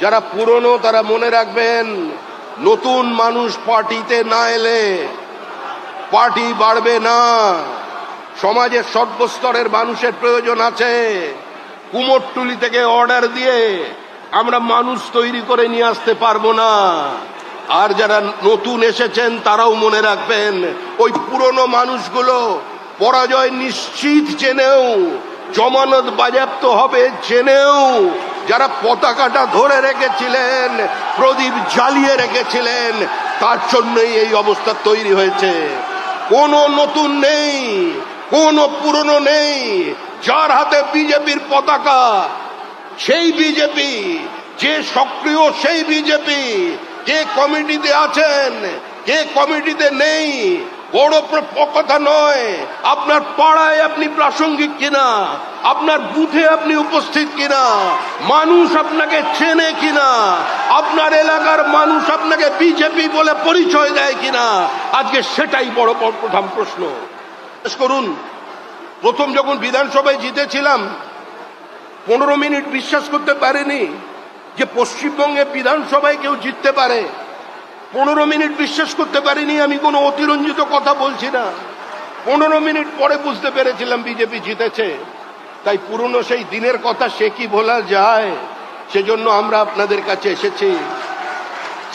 যারা পুরনো তারা মনে রাখবেন, নতুন মানুষ পার্টিতে না এলে পার্টি বাড়বে না। সমাজের সর্বস্তরের মানুষের প্রয়োজন আছে। কুমোরটুলি থেকে অর্ডার দিয়ে আমরা মানুষ তৈরি করে নিয়ে আসতে পারবো না। আর যারা নতুন এসেছেন তারাও মনে রাখবেন, ওই পুরনো মানুষগুলো পরাজয় নিশ্চিত জেনেও, জমানত বাজেয়াপ্ত হবে জেনেও, যারা পতাকাটা ধরে রেখেছিলেন, প্রদীপ জ্বালিয়ে রেখেছিলেন, তার জন্যই এই অবস্থা তৈরি হয়েছে। কোনো নতুন নেই, কোনো পুরনো নেই। যার হাতে বিজেপির পতাকা সেই বিজেপি, যে সক্রিয় সেই বিজেপি। কে কমিটিতে আছেন, কে কমিটিতে নেই, বড় কথা নয়। আপনার পাড়ায় আপনি প্রাসঙ্গিক কিনা, আপনার বুথে আপনি উপস্থিত কিনা, মানুষ আপনাকে চেনে কিনা, আপনার এলাকার মানুষ আপনাকে বিজেপি বলে পরিচয় দেয় কিনা, আজকে সেটাই বড় প্রধান প্রশ্ন। বিশেষ করুন, প্রথম যখন বিধানসভায় জিতেছিলাম 15 মিনিট বিশ্বাস করতে পারিনি যে পশ্চিমবঙ্গে বিধানসভায় কেউ জিততে পারে। 15 মিনিট বিশ্বাস করতে পারিনি। আমি কোনো অতিরঞ্জিত কথা বলছি না। 15 মিনিট পরে বুঝতে পেরেছিলাম বিজেপি জিতেছে। তাই পুরনো সেই দিনের কথা সে কি ভোলা যায়? সেজন্য আমরা আপনাদের কাছে এসেছি।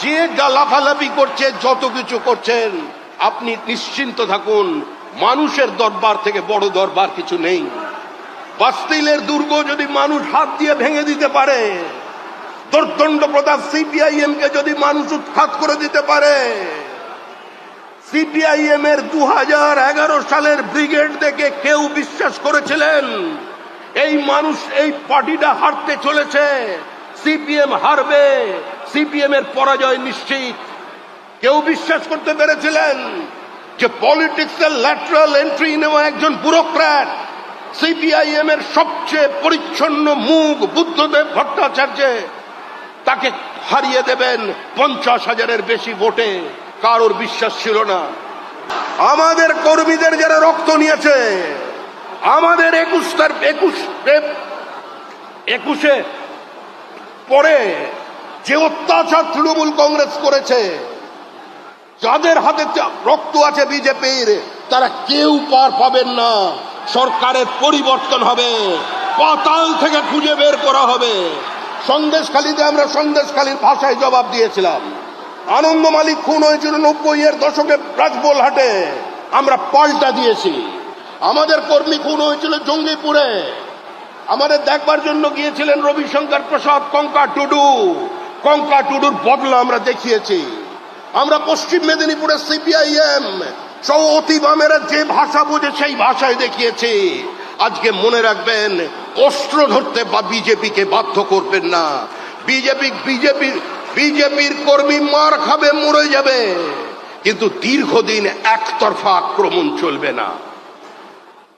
যে লাফালাফি করছে, যত কিছু করছেন, আপনি নিশ্চিন্ত থাকুন, মানুষের দরবার থেকে বড় দরবার কিছু নেই। বাস্তিলের দুর্গ যদি মানুষ হাত দিয়ে ভেঙে দিতে পারে, দর্দণ্ড প্রধান সিপিআইএম কে যদি মানুষ উৎখাত করে দিতে পারে, সিপিআইএম এর 2011 সালের ব্রিগেড দেখে কেউ বিশ্বাস করেছিলেন এই মানুষ, এই পার্টিটা হারতে চলেছে, সিপিএম হারবে, সিপিএম এর পরাজয় নিশ্চিত? কেউ বিশ্বাস করতে পেরেছিলেন যে পলিটিক্সের ল্যাটারাল এন্ট্রি নেওয়া একজন ব্যুরোক্র্যাট, সিপিআইএম এর সবচেয়ে পরিচ্ছন্ন মুখ বুদ্ধদেব ভট্টাচার্য, তাকে হারিয়ে দেবেন 50,000-এর বেশি ভোটে? কারোর বিশ্বাস ছিল না। আমাদের কর্মীদের যারা রক্ত নিয়েছে, আমাদের 21 পরে যে অত্যাচার তৃণমূল কংগ্রেস করেছে, যাদের হাতে রক্ত আছে বিজেপির, তারা কেউ পার পাবেন না। সরকারের পরিবর্তন হবে, পাতাল থেকে খুঁজে বের করা হবে। সন্দেশখালীতে আমরা সন্দেশখালীর ভাষায় জবাব দিয়েছিলাম। আনন্দ মালিক খুন হয়েছিল 90-এর দশকে রাজবোলহাটে, আমরা পাল্টা দিয়েছি। আমাদের কর্মী খুন হয়েছিল জঙ্গিপুরে, আমাদের দেখবার জন্য গিয়েছিলেন রবিশঙ্কর প্রসাদ, কঙ্কা টুডুর বদলা আমরা দেখিয়েছি। আমরা পশ্চিম মেদিনীপুরে সিপিআইএম সহ অতি বামেরা যে ভাষা বোঝে সেই ভাষায় দেখিয়েছি। আজকে মনে রাখবেন, অস্ত্র ধরতে বা বিজেপিকে বাধ্য করবেন না। বিজেপির কর্মী মার খাবে, মরে যাবে, কিন্তু দীর্ঘদিন একতরফা আক্রমণ চলবে না।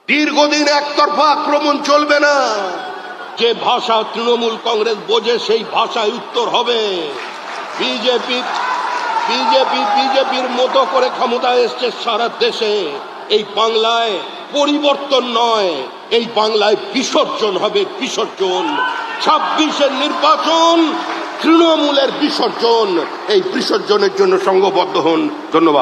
দীর্ঘদিন একতরফা আক্রমণ চলবে না। যে ভাষা তৃণমূল কংগ্রেস বোঝে সেই ভাষায় উত্তর হবে। বিজেপির মতো করে ক্ষমতায় এসছে সারা দেশে। এই বাংলায় পরিবর্তন নয়, এই বাংলায় বিসর্জন হবে, বিসর্জন। 26-এর নির্বাচন তৃণমূলের বিসর্জন। এই বিসর্জনের জন্য সংঘবদ্ধ হন। ধন্যবাদ।